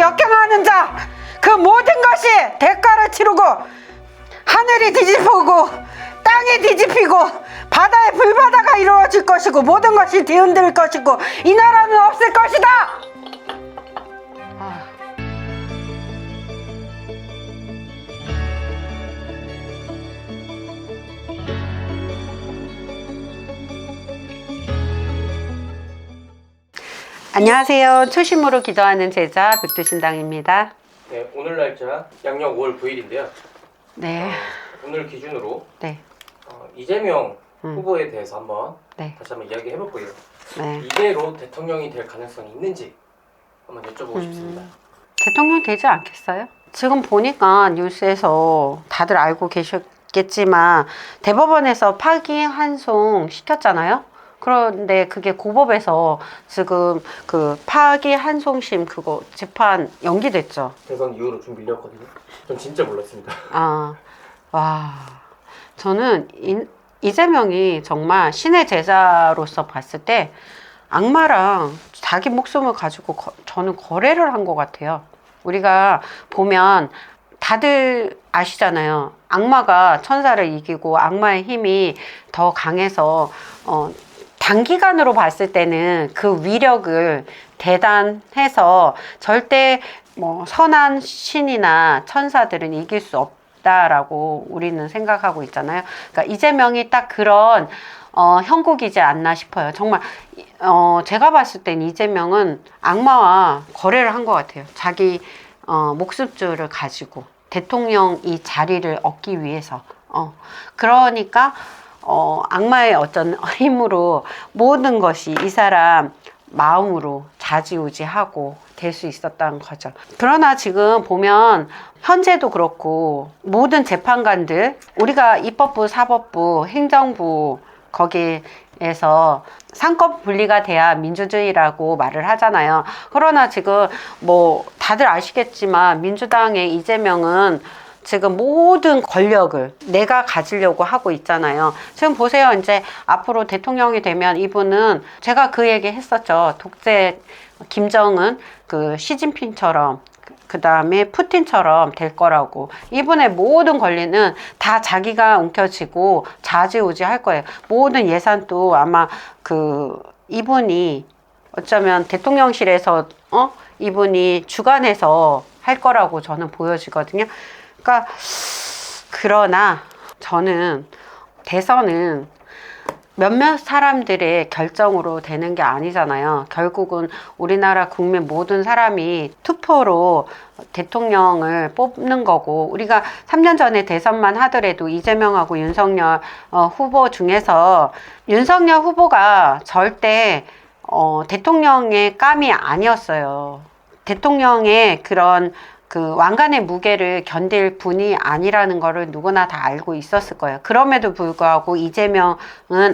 역경하는 자, 그 모든 것이 대가를 치르고 하늘이 뒤집히고 땅이 뒤집히고 바다의 불바다가 이루어질 것이고 모든 것이 뒤흔들 것이고 이 나라는 없을 것이다. 안녕하세요. 초심으로 기도하는 제자 백두신당입니다. 네, 오늘 날짜 양력 5월 9일인데요. 네. 오늘 기준으로 네. 이재명 후보에 대해서 한번 네. 다시 한번 이야기해 볼 거예요. 네. 이대로 대통령이 될 가능성이 있는지 한번 여쭤보고 싶습니다. 대통령 되지 않겠어요? 지금 보니까 뉴스에서 다들 알고 계셨겠지만 대법원에서 파기환송 시켰잖아요. 그런데 그게 고법에서 지금 그 파기환송심 그거 재판 연기됐죠. 대선 이후로 좀 밀렸거든요. 전 진짜 몰랐습니다. 와, 저는 이재명이 정말 신의 제자로서 봤을 때 악마랑 자기 목숨을 가지고 저는 거래를 한 것 같아요. 우리가 보면 다들 아시잖아요. 악마가 천사를 이기고 악마의 힘이 더 강해서 단기간으로 봤을 때는 그 위력을 대단해서 절대 뭐 선한 신이나 천사들은 이길 수 없다라고 우리는 생각하고 있잖아요. 그러니까 이재명이 딱 그런 형국이지 않나 싶어요. 정말 제가 봤을 땐 이재명은 악마와 거래를 한 것 같아요. 자기 목숨줄을 가지고 대통령 이 자리를 얻기 위해서. 그러니까 악마의 어떤 힘으로 모든 것이 이 사람 마음으로 좌지우지하고 될 수 있었다는 거죠. 그러나 지금 보면 현재도 그렇고 모든 재판관들, 우리가 입법부, 사법부, 행정부 거기에서 상권 분리가 돼야 민주주의라고 말을 하잖아요. 그러나 지금 뭐 다들 아시겠지만 민주당의 이재명은 지금 모든 권력을 내가 가지려고 하고 있잖아요. 지금 보세요. 이제 앞으로 대통령이 되면 이분은 제가 그 얘기 했었죠. 독재 김정은 그 시진핑처럼 그 다음에 푸틴처럼 될 거라고. 이분의 모든 권리는 다 자기가 움켜쥐고 좌지우지 할 거예요. 모든 예산도 아마 이분이 어쩌면 대통령실에서 이분이 주관해서 할 거라고 저는 보여지거든요. 그러니까 그러나 저는 대선은 몇몇 사람들의 결정으로 되는 게 아니잖아요. 결국은 우리나라 국민 모든 사람이 투표로 대통령을 뽑는 거고, 우리가 3년 전에 대선만 하더라도 이재명하고 윤석열 후보 중에서 윤석열 후보가 절대 대통령의 감이 아니었어요. 대통령의 그런 그 왕관의 무게를 견딜 분이 아니라는 거를 누구나 다 알고 있었을 거예요. 그럼에도 불구하고 이재명은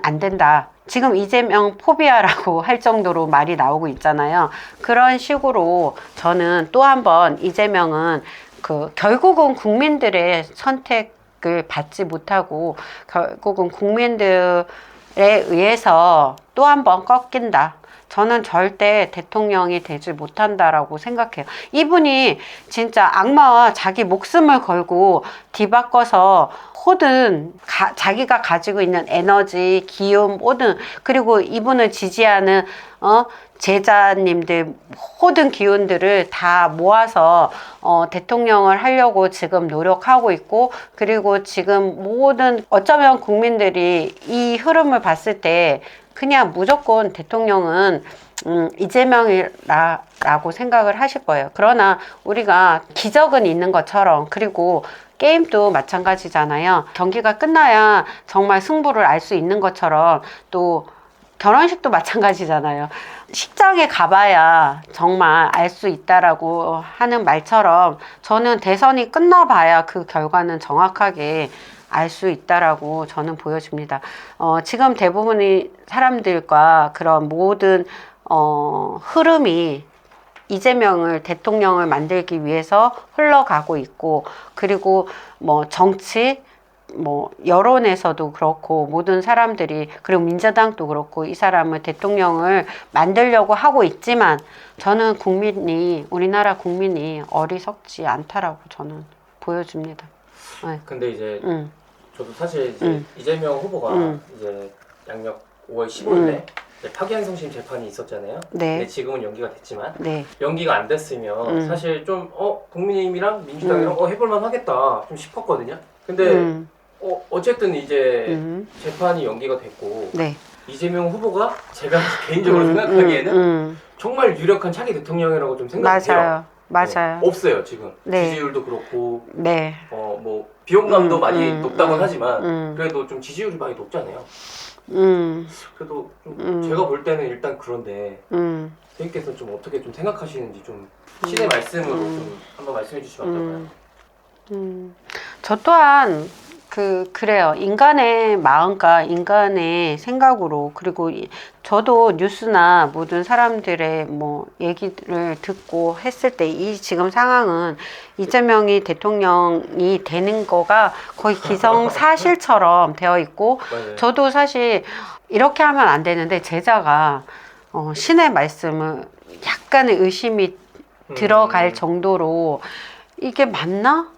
안 된다. 지금 이재명 포비아라고 할 정도로 말이 나오고 있잖아요. 그런 식으로 저는 또 한 번 이재명은 결국은 국민들의 선택을 받지 못하고 결국은 국민들에 의해서 또 한 번 꺾인다. 저는 절대 대통령이 되지 못한다라고 생각해요. 이분이 진짜 악마와 자기 목숨을 걸고 뒤바꿔서 모든 자기가 가지고 있는 에너지, 기운, 모든, 그리고 이분을 지지하는 제자님들 모든 기운들을 다 모아서 대통령을 하려고 지금 노력하고 있고, 그리고 지금 모든 어쩌면 국민들이 이 흐름을 봤을 때 그냥 무조건 대통령은 이재명이라고 생각을 하실 거예요. 그러나 우리가 기적은 있는 것처럼, 그리고 게임도 마찬가지잖아요. 경기가 끝나야 정말 승부를 알 수 있는 것처럼 또 결혼식도 마찬가지잖아요. 식장에 가봐야 정말 알 수 있다라고 하는 말처럼 저는 대선이 끝나봐야 그 결과는 정확하게 알 수 있다라고 저는 보여집니다. 지금 대부분의 사람들과 그런 모든 흐름이 이재명을 대통령을 만들기 위해서 흘러가고 있고, 그리고 뭐 정치, 뭐 여론에서도 그렇고 모든 사람들이 그리고 민주당도 그렇고 이 사람을 대통령을 만들려고 하고 있지만 저는 우리나라 국민이 어리석지 않다라고 저는 보여줍니다. 네. 근데 이제 음. 저도 사실 이제 이재명 후보가 이제 양력 5월 15일에 파기환송심 재판이 있었잖아요. 네. 근데 지금은 연기가 됐지만 네. 연기가 안 됐으면 사실 좀 국민의힘이랑 민주당이랑 해볼만 하겠다 좀 싶었거든요. 근데 어쨌든 이제 재판이 연기가 됐고 네. 이재명 후보가 제가 개인적으로 생각하기에는 정말 유력한 차기 대통령이라고 좀 생각해요. 맞아요. 없어요 지금. 네. 지지율도 그렇고 네. 뭐 비용감도 많이 높다곤 하지만 그래도 좀 지지율이 많이 높잖아요. 그래도 좀 제가 볼 때는 일단 그런데 선생님께서 좀 어떻게 좀 생각하시는지 좀 신의 말씀으로 좀 한번 말씀해 주시면 어떨까요? 저 또한 그래요. 인간의 마음과 인간의 생각으로 그리고 저도 뉴스나 모든 사람들의 뭐 얘기를 듣고 했을 때 이 지금 상황은 이재명이 대통령이 되는 거가 거의 기정사실처럼 되어 있고 맞아요. 저도 사실 이렇게 하면 안 되는데 제자가 신의 말씀을 약간의 의심이 들어갈 정도로 이게 맞나?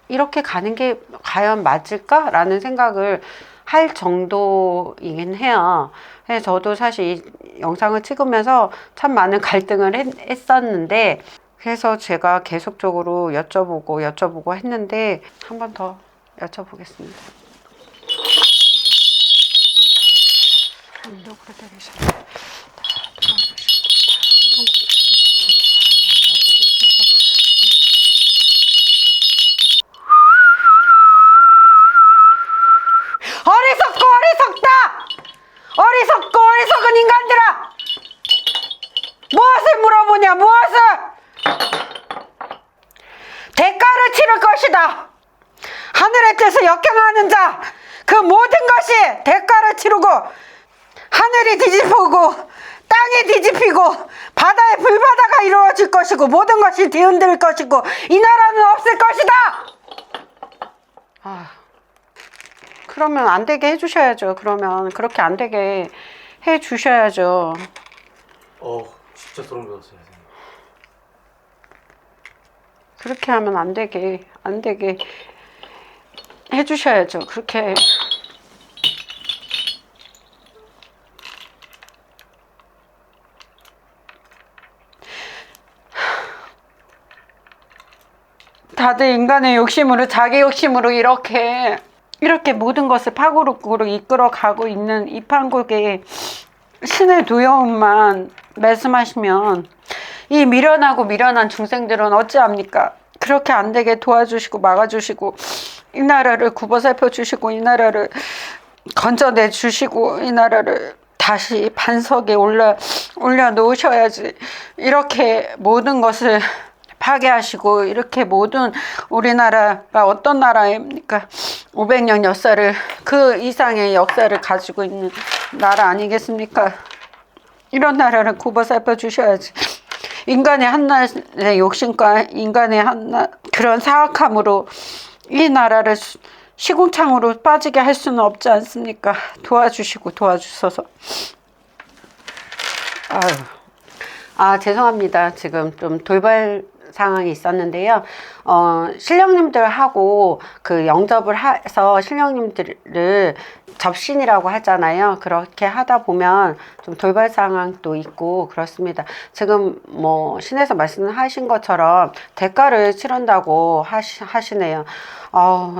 이렇게 가는 게 과연 맞을까? 라는 생각을 할 정도이긴 해요. 그래서 저도 사실 이 영상을 찍으면서 참 많은 갈등을 했었는데 그래서 제가 계속적으로 여쭤보고 했는데 한 번 더 여쭤보겠습니다. 어리석은 인간들아! 무엇을 물어보냐, 무엇을! 대가를 치를 것이다! 하늘의 뜻을 역행하는 자, 그 모든 것이 대가를 치르고, 하늘이 뒤집히고, 땅이 뒤집히고, 바다에 불바다가 이루어질 것이고, 모든 것이 뒤흔들 것이고, 이 나라는 없을 것이다! 그러면 안 되게 해주셔야죠. 그러면 그렇게 안 되게 해주셔야죠. 진짜 소름 돋았어요. 그렇게 하면 안 되게 해주셔야죠. 그렇게. 다들 인간의 욕심으로, 자기 욕심으로 이렇게 모든 것을 파국으로 이끌어가고 있는 이 판국에 신의 두려움만 말씀하시면 이 미련한 중생들은 어찌합니까? 그렇게 안 되게 도와주시고 막아주시고 이 나라를 굽어 살펴주시고 이 나라를 건져내 주시고 이 나라를 다시 반석에 올려놓으셔야지. 이렇게 모든 것을 파괴하시고 이렇게 모든 우리나라가 어떤 나라입니까? 500년 역사를 그 이상의 역사를 가지고 있는 나라 아니겠습니까? 이런 나라를 굽어 살펴 주셔야지. 인간의 한낱의 욕심과 인간의 한낱 그런 사악함으로 이 나라를 시궁창으로 빠지게 할 수는 없지 않습니까? 도와주셔서. 죄송합니다. 지금 좀 돌발 상황이 있었는데요. 신령님들하고 그 영접을 해서 신령님들을 접신이라고 하잖아요. 그렇게 하다 보면 좀 돌발 상황도 있고 그렇습니다. 지금 뭐 신에서 말씀하신 것처럼 대가를 치른다고 하시네요.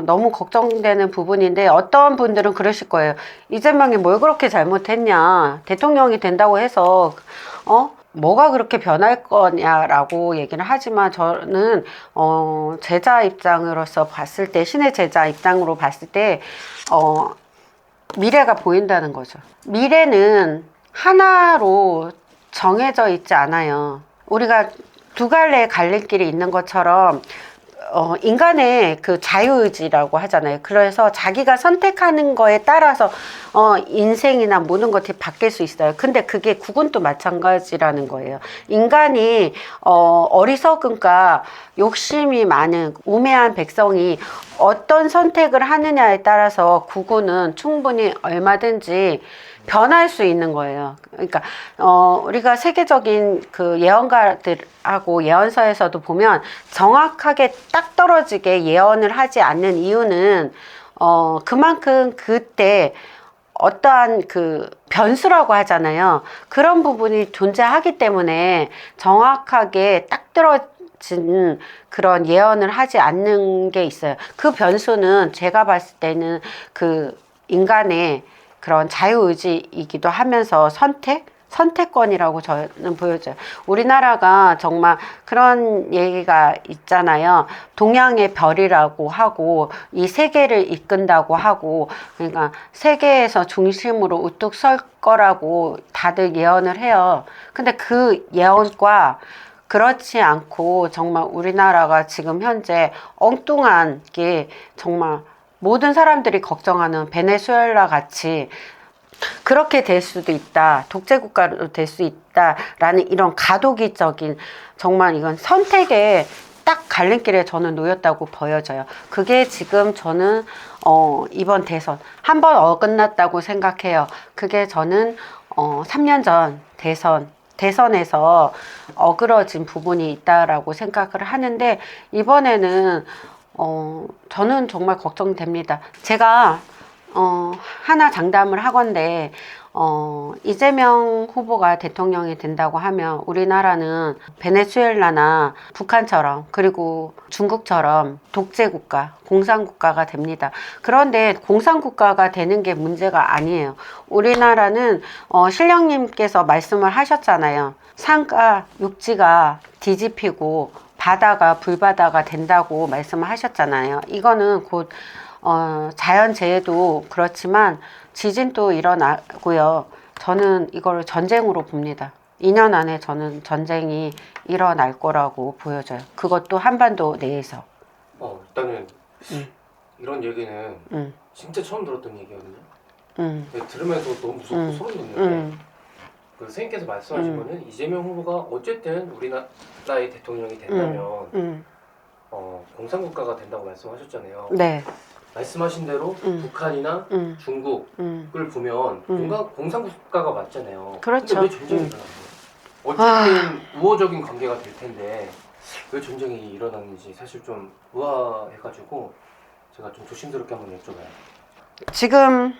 너무 걱정되는 부분인데 어떤 분들은 그러실 거예요. 이재명이 뭘 그렇게 잘못했냐. 대통령이 된다고 해서 뭐가 그렇게 변할 거냐라고 얘기를 하지만 저는 제자 입장으로서 봤을 때 신의 제자 입장으로 봤을 때 미래가 보인다는 거죠. 미래는 하나로 정해져 있지 않아요. 우리가 두 갈래의 갈림길이 있는 것처럼 인간의 그 자유의지라고 하잖아요. 그래서 자기가 선택하는 거에 따라서 인생이나 모든 것이 바뀔 수 있어요. 근데 그게 국은도 마찬가지라는 거예요. 인간이 어리석음과 욕심이 많은 우매한 백성이 어떤 선택을 하느냐에 따라서 국은은 충분히 얼마든지 변할 수 있는 거예요. 그러니까 우리가 세계적인 그 예언가들하고 예언서에서도 보면 정확하게 딱 떨어지게 예언을 하지 않는 이유는 그만큼 그때 어떠한 그 변수라고 하잖아요. 그런 부분이 존재하기 때문에 정확하게 딱 떨어진 그런 예언을 하지 않는 게 있어요. 그 변수는 제가 봤을 때는 그 인간의 그런 자유의지이기도 하면서 선택권이라고 저는 보여져요. 우리나라가 정말 그런 얘기가 있잖아요. 동양의 별이라고 하고 이 세계를 이끈다고 하고, 그러니까 세계에서 중심으로 우뚝 설 거라고 다들 예언을 해요. 근데 그 예언과 그렇지 않고 정말 우리나라가 지금 현재 엉뚱한 게 정말 모든 사람들이 걱정하는 베네수엘라 같이 그렇게 될 수도 있다. 독재국가로 될 수 있다라는 이런 가도기적인, 정말 이건 선택의 딱 갈림길에 저는 놓였다고 보여져요. 그게 지금 저는 이번 대선 한 번 어긋났다고 생각해요. 그게 저는 3년 전 대선에서 어그러진 부분이 있다라고 생각을 하는데, 이번에는 저는 정말 걱정됩니다. 제가 하나 장담을 하건대 이재명 후보가 대통령이 된다고 하면 우리나라는 베네수엘라나 북한처럼, 그리고 중국처럼 독재국가, 공산국가가 됩니다. 그런데 공산국가가 되는 게 문제가 아니에요. 우리나라는 신령님께서 말씀을 하셨잖아요. 산과 육지가 뒤집히고 바다가 불바다가 된다고 말씀을 하셨잖아요. 이거는 곧 자연재해도 그렇지만 지진도 일어나고요. 저는 이걸 전쟁으로 봅니다. 2년 안에 저는 전쟁이 일어날 거라고 보여져요. 그것도 한반도 내에서. 일단은 이런 얘기는 진짜 처음 들었던 얘기거든요. 들으면서 너무 무섭고 소름 돋는데, 그 선생님께서 말씀하신 거는 이재명 후보가 어쨌든 우리나라의 대통령이 된다면 공산국가가 된다고 말씀하셨잖아요. 네. 말씀하신 대로 북한이나 중국을 보면 공산국가가 맞잖아요. 그렇죠. 근데 왜 전쟁이 일어나요? 어쨌든 우호적인 관계가 될 텐데 왜 전쟁이 일어나는지 사실 좀 의아해가지고 제가 좀 조심스럽게 한번 여쭤봐요. 지금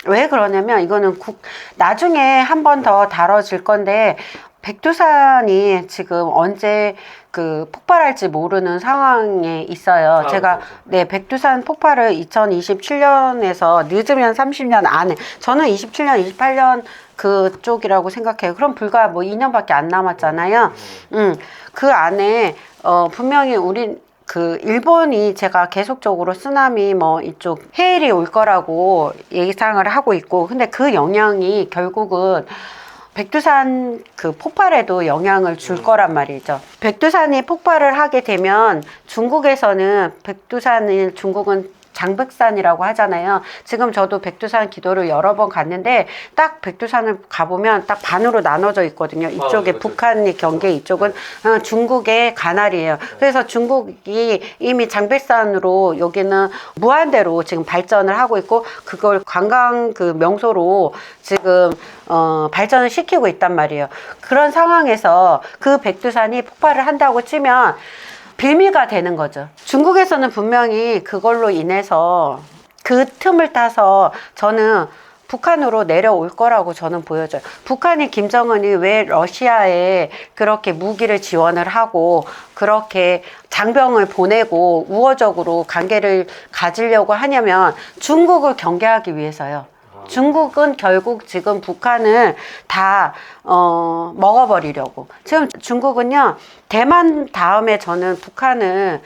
왜 그러냐면 이거는 나중에 한 번 더 다뤄질 건데, 백두산이 지금 언제 그 폭발할지 모르는 상황에 있어요. 제가 그렇죠. 네, 백두산 폭발을 2027년에서 늦으면 30년 안에, 저는 27년, 28년 그쪽이라고 생각해요. 그럼 불과 뭐 2년밖에 안 남았잖아요. 그 안에 분명히 그 일본이, 제가 계속적으로 쓰나미 뭐 이쪽 해일이 올 거라고 예상을 하고 있고, 근데 그 영향이 결국은 백두산 그 폭발에도 영향을 줄 거란 말이죠. 백두산이 폭발을 하게 되면 중국에서는 중국은 장백산이라고 하잖아요. 지금 저도 백두산 기도를 여러 번 갔는데 딱 백두산을 가보면 딱 반으로 나눠져 있거든요. 이쪽에 북한이 경계, 이쪽은 중국의 관할이에요. 그래서 중국이 이미 장백산으로 여기는 무한대로 지금 발전을 하고 있고, 그걸 관광 그 명소로 지금 발전을 시키고 있단 말이에요. 그런 상황에서 그 백두산이 폭발을 한다고 치면 빌미가 되는 거죠. 중국에서는 분명히 그걸로 인해서 그 틈을 타서 저는 북한으로 내려올 거라고 저는 보여져요. 북한이, 김정은이 왜 러시아에 그렇게 무기를 지원을 하고 그렇게 장병을 보내고 우호적으로 관계를 가지려고 하냐면 중국을 경계하기 위해서요. 중국은 결국 지금 북한을 다 먹어버리려고. 지금 중국은요, 대만 다음에 저는 북한을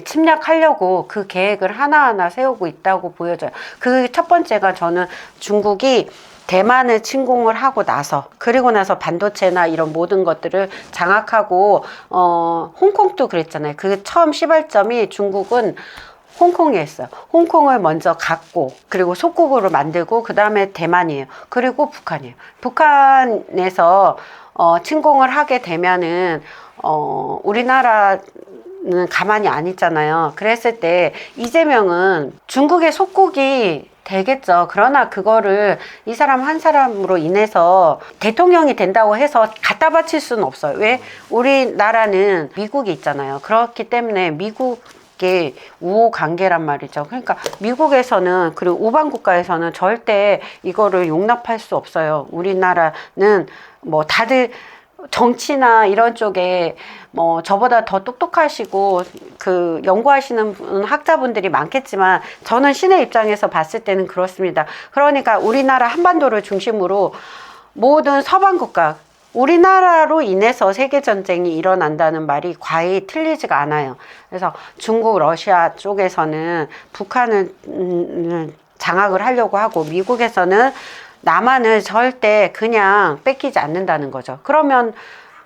침략하려고 그 계획을 하나하나 세우고 있다고 보여져요. 그 첫 번째가, 저는 중국이 대만을 침공을 하고 나서, 그리고 나서 반도체나 이런 모든 것들을 장악하고 홍콩도 그랬잖아요. 그 처음 시발점이 중국은 홍콩에 있어요. 홍콩을 먼저 갖고, 그리고 속국으로 만들고, 그 다음에 대만이에요. 그리고 북한이에요. 북한에서 침공을 하게 되면은 우리나라는 가만히 안 있잖아요. 그랬을 때 이재명은 중국의 속국이 되겠죠. 그러나 그거를 이 사람 한 사람으로 인해서 대통령이 된다고 해서 갖다 바칠 수는 없어요. 왜? 우리나라는 미국이 있잖아요. 그렇기 때문에 미국의 우호 관계란 말이죠. 그러니까 미국에서는, 그리고 우방 국가에서는 절대 이거를 용납할 수 없어요. 우리나라는 뭐 다들 정치나 이런 쪽에 뭐 저보다 더 똑똑하시고 그 연구하시는 학자분들이 많겠지만, 저는 신의 입장에서 봤을 때는 그렇습니다. 그러니까 우리나라 한반도를 중심으로 모든 서방 국가, 우리나라로 인해서 세계전쟁이 일어난다는 말이 과히 틀리지가 않아요. 그래서 중국, 러시아 쪽에서는 북한을 장악을 하려고 하고, 미국에서는 남한을 절대 그냥 뺏기지 않는다는 거죠. 그러면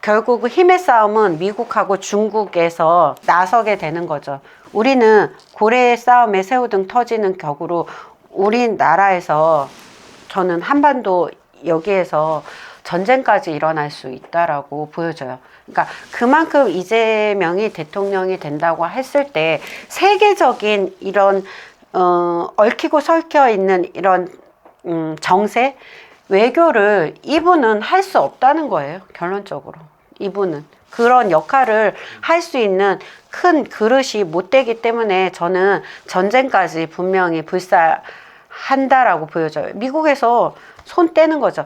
결국 힘의 싸움은 미국하고 중국에서 나서게 되는 거죠. 우리는 고래의 싸움에 새우등 터지는 격으로 우리나라에서, 저는 한반도 여기에서 전쟁까지 일어날 수 있다라고 보여져요. 그러니까 그만큼 이재명이 대통령이 된다고 했을 때 세계적인 이런 얽히고 설켜 있는 이런 정세, 외교를 이분은 할 수 없다는 거예요. 결론적으로 이분은 그런 역할을 할 수 있는 큰 그릇이 못 되기 때문에 저는 전쟁까지 분명히 불사한다라고 보여져요. 미국에서 손 떼는 거죠.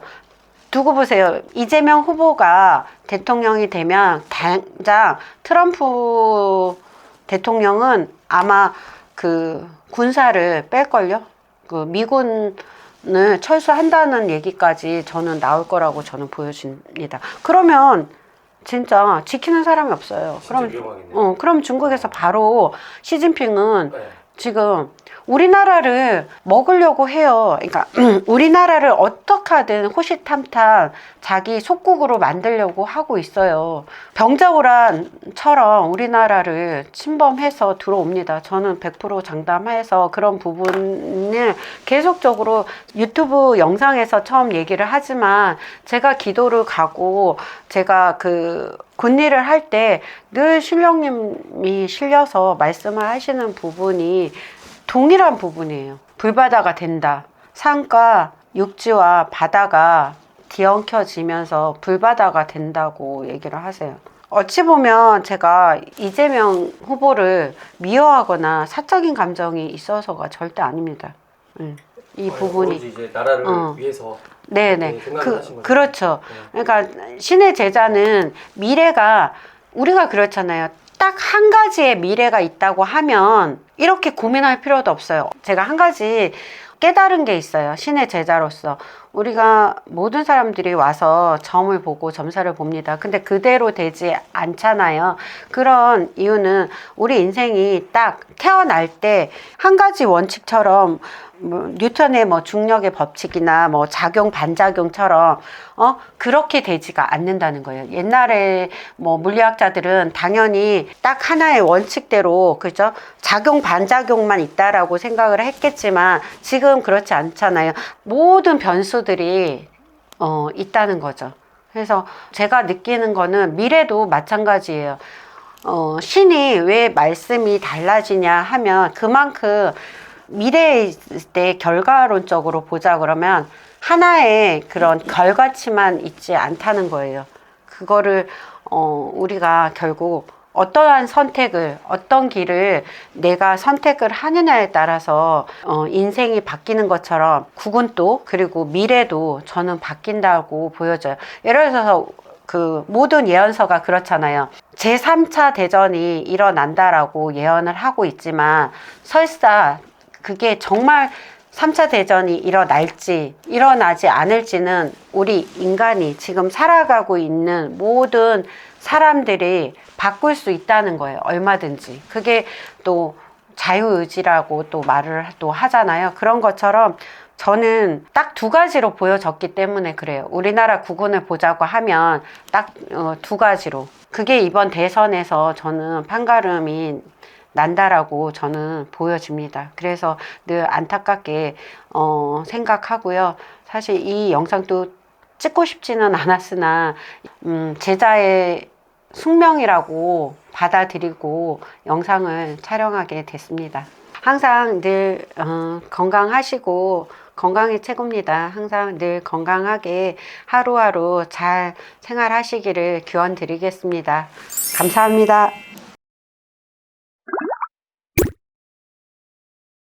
두고 보세요. 이재명 후보가 대통령이 되면 당장 트럼프 대통령은 아마 그 군사를 뺄걸요. 그 미군을 철수한다는 얘기까지 저는 나올 거라고 저는 보여집니다. 그러면 진짜 지키는 사람이 없어요. 그럼 중국에서 바로 시진핑은 네. 지금 우리나라를 먹으려고 해요. 그러니까 우리나라를 어떻게 하든 호시탐탐 자기 속국으로 만들려고 하고 있어요. 병자호란처럼 우리나라를 침범해서 들어옵니다. 저는 100% 장담해서 그런 부분을 계속적으로 유튜브 영상에서 처음 얘기를 하지만, 제가 기도를 가고 제가 그 굿일을 할 때 늘 신령님이 실려서 말씀을 하시는 부분이 동일한 부분이에요. 불바다가 된다. 산과 육지와 바다가 뒤엉켜지면서 불바다가 된다고 얘기를 하세요. 어찌 보면 제가 이재명 후보를 미워하거나 사적인 감정이 있어서가 절대 아닙니다. 이 부분이 이제 나라를 위해서 네네 생각을 하신 거죠. 그렇죠. 그러니까 신의 제자는 미래가, 우리가 그렇잖아요. 딱 한 가지의 미래가 있다고 하면 이렇게 고민할 필요도 없어요. 제가 한 가지 깨달은 게 있어요. 신의 제자로서 우리가 모든 사람들이 와서 점을 보고 점사를 봅니다. 근데 그대로 되지 않잖아요. 그런 이유는 우리 인생이 딱 태어날 때 한 가지 원칙처럼 뉴턴의 중력의 법칙이나 작용 반작용처럼 그렇게 되지가 않는다는 거예요. 옛날에 물리학자들은 당연히 딱 하나의 원칙대로, 그죠? 작용 반작용만 있다라고 생각을 했겠지만 지금 그렇지 않잖아요. 모든 변수들이 있다는 거죠. 그래서 제가 느끼는 거는 미래도 마찬가지예요. 신이 왜 말씀이 달라지냐 하면 그만큼 미래에 있을 때 결과론적으로 보자 그러면 하나의 그런 결과치만 있지 않다는 거예요. 그거를 우리가 결국 어떠한 선택을, 어떤 길을 내가 선택을 하느냐에 따라서 인생이 바뀌는 것처럼 국운도 그리고 미래도 저는 바뀐다고 보여져요. 예를 들어서 그 모든 예언서가 그렇잖아요. 제3차 대전이 일어난다라고 예언을 하고 있지만 설사 그게 정말 3차 대전이 일어날지 일어나지 않을지는 우리 인간이 지금 살아가고 있는 모든 사람들이 바꿀 수 있다는 거예요. 얼마든지. 그게 또 자유의지라고 또 말을 또 하잖아요. 그런 것처럼 저는 딱 두 가지로 보여졌기 때문에 그래요. 우리나라 국운을 보자고 하면 딱 두 가지로. 그게 이번 대선에서 저는 판가름이 난다라고 저는 보여집니다. 그래서 늘 안타깝게 생각하고요. 사실 이 영상도 찍고 싶지는 않았으나 제자의 숙명이라고 받아들이고 영상을 촬영하게 됐습니다. 항상 늘 건강하시고, 건강이 최고입니다. 항상 늘 건강하게 하루하루 잘 생활하시기를 기원 드리겠습니다. 감사합니다.